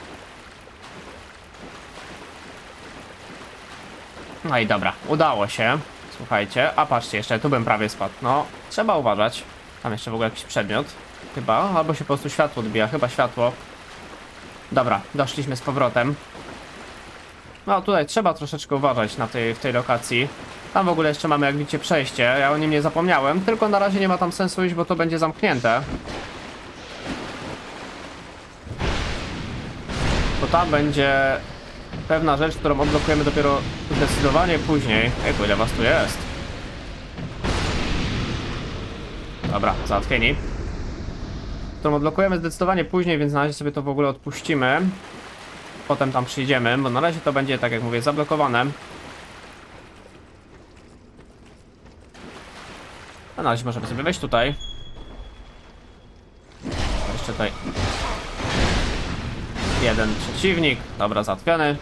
No i dobra, udało się. Słuchaj. słuchajcie. A patrzcie, jeszcze tu bym prawie spadł. No, trzeba uważać. Tam jeszcze w ogóle jakiś przedmiot. Chyba, albo się po prostu światło odbija, chyba światło. Dobra, doszliśmy z powrotem. No tutaj trzeba troszeczkę uważać w tej lokacji. Tam w ogóle jeszcze mamy, jak widzicie, przejście. Ja o nim nie zapomniałem, tylko na razie nie ma tam sensu iść, bo to będzie zamknięte. Bo tam będzie pewna rzecz, którą odblokujemy dopiero zdecydowanie później. Ej, ile was tu jest? Dobra, załatwieni. Którą odblokujemy zdecydowanie później, więc na razie sobie to w ogóle odpuścimy. Potem tam przyjdziemy, bo na razie to będzie, tak jak mówię, zablokowane. A na razie możemy sobie wejść tutaj. Jeszcze tutaj jeden przeciwnik. Dobra, załatwiony.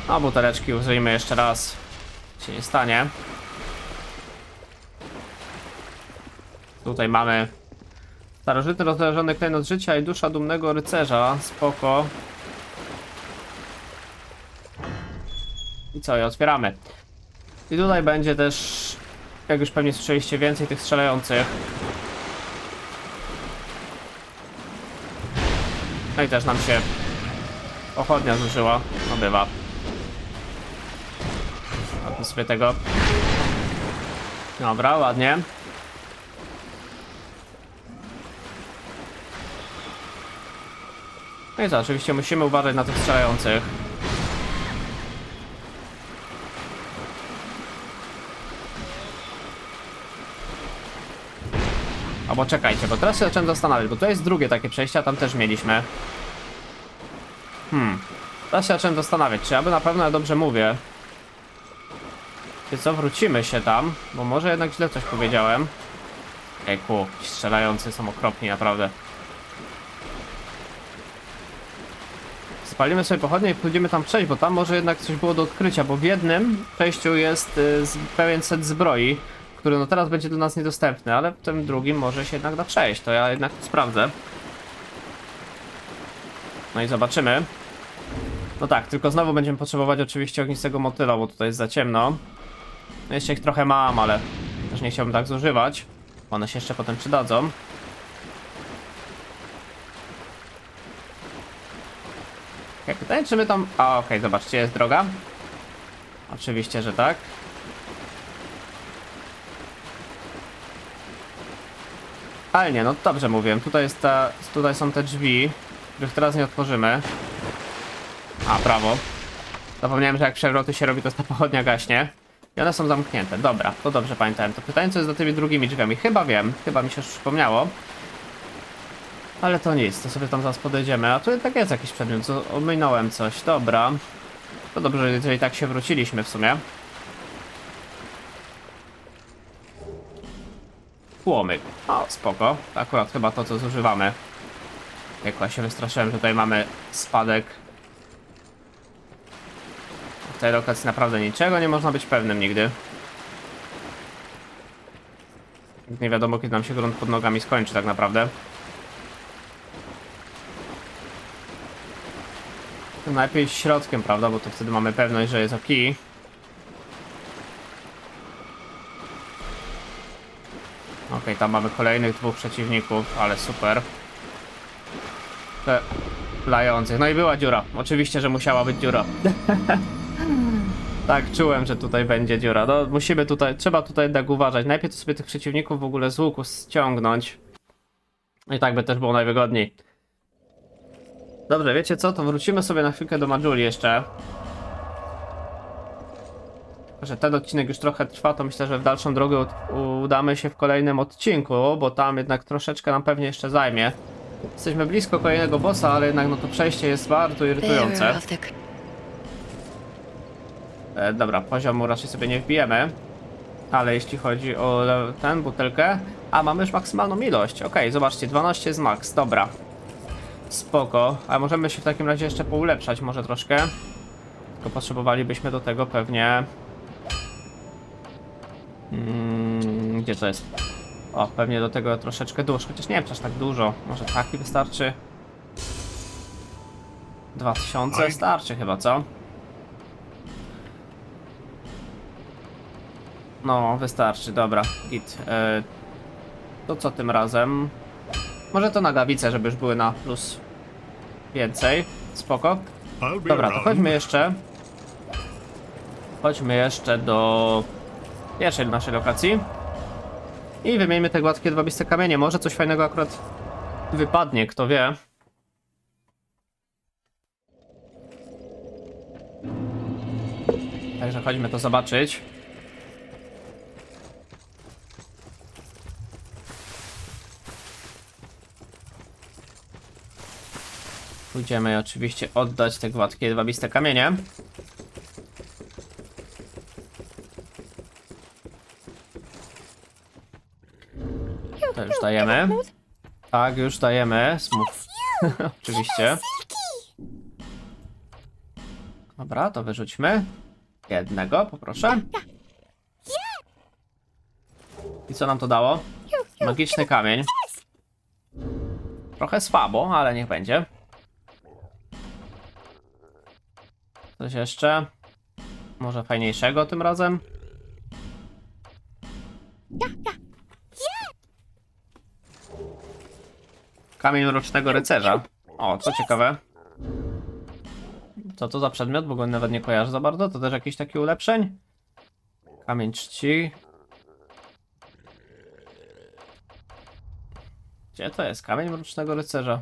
A buteleczki użyjmy jeszcze raz. Się nie stanie. Tutaj mamy starożytny rozleżony klejnot życia i dusza dumnego rycerza. Spoko. I co? I otwieramy. I tutaj będzie też, jak już pewnie słyszeliście, więcej tych strzelających. No i też nam się pochodnia zużyła. No bywa. Odpnę sobie tego. Dobra, ładnie. No i co, oczywiście musimy uważać na tych strzelających. Albo czekajcie, bo teraz się zacząłem zastanawiać, bo to jest drugie takie przejście, a tam też mieliśmy. Teraz się zacząłem zastanawiać, czy ja by na pewno dobrze mówię. Czy co, wrócimy się tam, bo może jednak źle coś powiedziałem. Ejku, ci strzelający są okropni, naprawdę. Spalimy sobie pochodnie i pójdziemy tam przejść, bo tam może jednak coś było do odkrycia, bo w jednym przejściu jest pełen set zbroi, który no teraz będzie dla nas niedostępny, ale w tym drugim może się jednak da przejść, to ja jednak to sprawdzę. No i zobaczymy. No tak, tylko znowu będziemy potrzebować oczywiście ognistego motyla, bo tutaj jest za ciemno. No jeszcze ich trochę mam, ale też nie chciałbym tak zużywać. One się jeszcze potem przydadzą. Okay, pytanie, czy my tam... A, okej, zobaczcie, jest droga. Oczywiście, że tak. Ale nie, no dobrze mówiłem. Tutaj są te drzwi, których teraz nie otworzymy. A, prawo. Zapomniałem, że jak przewroty się robi, to ta pochodnia gaśnie. I one są zamknięte. Dobra, to dobrze pamiętałem. To pytanie, co jest za tymi drugimi drzwiami. Chyba wiem, chyba mi się już przypomniało. Ale to nic, to sobie tam zaraz podejdziemy. A tu tak jest jakiś przedmiot, ominąłem coś. Dobra. To dobrze, jeżeli tak się wróciliśmy w sumie. Płomyk. O, spoko. Akurat chyba to, co zużywamy. Jak ja się wystraszyłem, że tutaj mamy spadek. W tej lokacji naprawdę niczego nie można być pewnym nigdy. Nie wiadomo, kiedy nam się grunt pod nogami skończy tak naprawdę. Najlepiej środkiem, prawda? Bo to wtedy mamy pewność, że jest ok. Okej, tam mamy kolejnych dwóch przeciwników, ale super. Te lających. No i była dziura. Oczywiście, że musiała być dziura. Tak, czułem, że tutaj będzie dziura. No, musimy tutaj, trzeba tutaj jednak uważać. Najpierw to sobie tych przeciwników w ogóle z łuku ściągnąć. I tak by też było najwygodniej. Dobrze, wiecie co? To wrócimy sobie na chwilkę do Majuli jeszcze. Że ten odcinek już trochę trwa, to myślę, że w dalszą drogę udamy się w kolejnym odcinku, bo tam jednak troszeczkę nam pewnie jeszcze zajmie. Jesteśmy blisko kolejnego bossa, ale jednak no to przejście jest bardzo irytujące. Dobra, poziomu raczej sobie nie wbijemy. Ale jeśli chodzi o tę butelkę... A, mamy już maksymalną ilość. Okej, zobaczcie, 12 jest max, dobra. Spoko, a możemy się w takim razie jeszcze poulepszać może troszkę. Tylko potrzebowalibyśmy do tego pewnie... gdzie to jest? O, pewnie do tego troszeczkę dusz, chociaż nie wiem, czy aż tak dużo. Może taki wystarczy? 2000 starczy chyba, co? No, wystarczy, dobra, git. To co tym razem? Może to nogawicę, żeby już były na plus więcej. Spoko. I'll be Dobra, to around. chodźmy jeszcze. Chodźmy jeszcze do pierwszej naszej lokacji. I wymieńmy te gładkie dwabiste kamienie. Może coś fajnego akurat wypadnie, kto wie. Także chodźmy to zobaczyć. Pójdziemy oczywiście oddać te gładkie dwabiste kamienie. To już dajemy. Tak, już dajemy. Smów. Oczywiście. Dobra, to wyrzućmy. Jednego, poproszę. I co nam to dało? Magiczny kamień. Trochę słabo, ale niech będzie. Coś jeszcze? Może fajniejszego tym razem? Kamień Mrocznego Rycerza. O, co ciekawe. Co to za przedmiot? Bo go nawet nie kojarzę za bardzo. To też jakiś taki ulepszeń? Kamień czci. Gdzie to jest? Kamień Mrocznego Rycerza.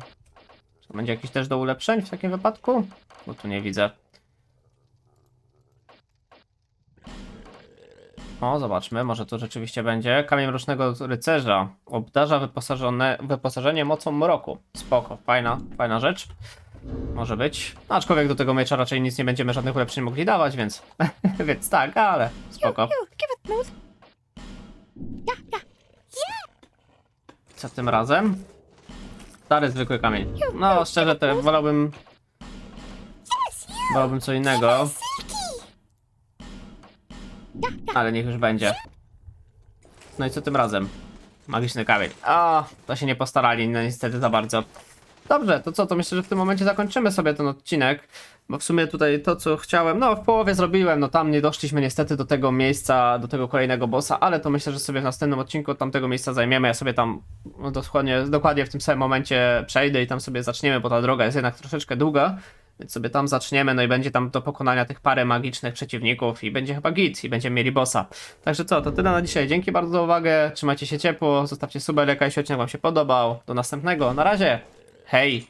Czy to będzie jakiś też do ulepszeń w takim wypadku? Bo tu nie widzę. O, zobaczmy, może to rzeczywiście będzie. Kamień Mrocznego Rycerza. Obdarza wyposażenie mocą mroku. Spoko, fajna rzecz. Może być. Aczkolwiek do tego miecza raczej nic nie będziemy żadnych ulepszeń mogli dawać, więc... więc tak, ale spoko. Co tym razem? Stary, zwykły kamień. No, szczerze, to wolałbym co innego. Ale niech już będzie. No i co tym razem? Magiczny kamień. O, to się nie postarali, no niestety za bardzo. Dobrze, to co, to myślę, że w tym momencie zakończymy sobie ten odcinek, bo w sumie tutaj to, co chciałem, no w połowie zrobiłem, no tam nie doszliśmy niestety do tego miejsca, do tego kolejnego bossa, ale to myślę, że sobie w następnym odcinku od tamtego miejsca zajmiemy, ja sobie tam no, dokładnie w tym samym momencie przejdę i tam sobie zaczniemy, bo ta droga jest jednak troszeczkę długa, więc sobie tam zaczniemy, no i będzie tam do pokonania tych parę magicznych przeciwników i będzie chyba git i będziemy mieli bossa. Także co, to tyle na dzisiaj, dzięki bardzo za uwagę, trzymajcie się ciepło, zostawcie suba, jeśli odcinek wam się podobał, do następnego, na razie! Hej!